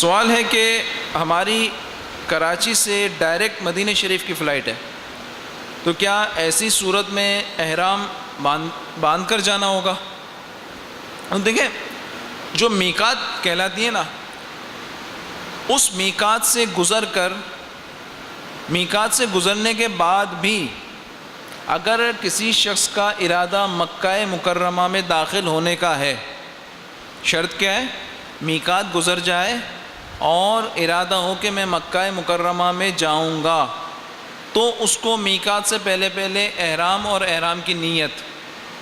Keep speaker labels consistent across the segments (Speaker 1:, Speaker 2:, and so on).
Speaker 1: سوال ہے کہ ہماری کراچی سے ڈائریکٹ مدینہ شریف کی فلائٹ ہے، تو کیا ایسی صورت میں احرام باندھ کر جانا ہوگا؟ دیکھیں، جو میقات کہلاتی ہے نا، اس میقات سے گزرنے کے بعد بھی اگر کسی شخص کا ارادہ مکہ مکرمہ میں داخل ہونے کا ہے، شرط کیا ہے؟ میقات گزر جائے اور ارادہ ہو کہ میں مکہ مکرمہ میں جاؤں گا، تو اس کو میقات سے پہلے احرام اور احرام کی نیت،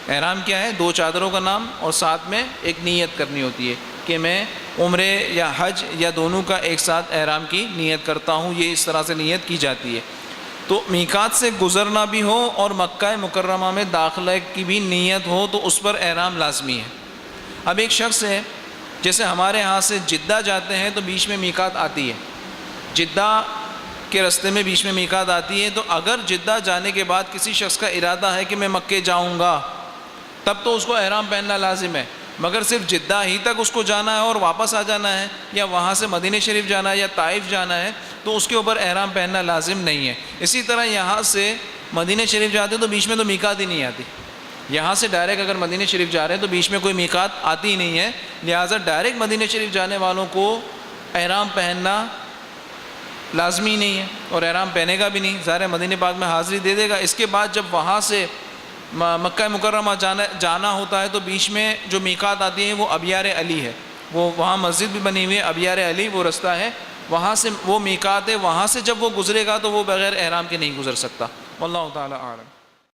Speaker 1: احرام کیا ہے؟ 2 چادروں کا نام اور ساتھ میں ایک نیت کرنی ہوتی ہے کہ میں عمرے یا حج یا دونوں کا ایک ساتھ احرام کی نیت کرتا ہوں، یہ اس طرح سے نیت کی جاتی ہے۔ تو میقات سے گزرنا بھی ہو اور مکہ مکرمہ میں داخلہ کی بھی نیت ہو تو اس پر احرام لازمی ہے۔ اب ایک شخص ہے، جیسے ہمارے ہاں سے جدہ جاتے ہیں تو بیچ میں میقات آتی ہے، جدہ کے رستے میں بیچ میں میقات آتی ہے، تو اگر جدہ جانے کے بعد کسی شخص کا ارادہ ہے کہ میں مکے جاؤں گا، تب تو اس کو احرام پہننا لازم ہے، مگر صرف جدہ ہی تک اس کو جانا ہے اور واپس آ جانا ہے، یا وہاں سے مدینہ شریف جانا ہے یا طائف جانا ہے، تو اس کے اوپر احرام پہننا لازم نہیں ہے۔ اسی طرح یہاں سے مدینہ شریف جاتے تو بیچ میں تو میقات ہی نہیں آتی، یہاں سے ڈائریکٹ اگر مدینہ شریف جا رہے ہیں تو بیچ میں کوئی میقات آتی ہی نہیں ہے، لہٰذا ڈائریکٹ مدینہ شریف جانے والوں کو احرام پہننا لازمی نہیں ہے اور احرام پہنے گا بھی نہیں، ظاہر ہے مدینہ پاک میں حاضری دے دے گا۔ اس کے بعد جب وہاں سے مکہ مکرمہ جانا ہوتا ہے تو بیچ میں جو میقات آتی ہیں وہ ابیار علی ہے، وہ وہاں مسجد بھی بنی ہوئی ہے، ابیار علی وہ رستہ ہے، وہاں سے وہ میقات ہے، وہاں سے جب وہ گزرے گا تو وہ بغیر احرام کے نہیں گزر سکتا۔ واللہ تعالی اعلم۔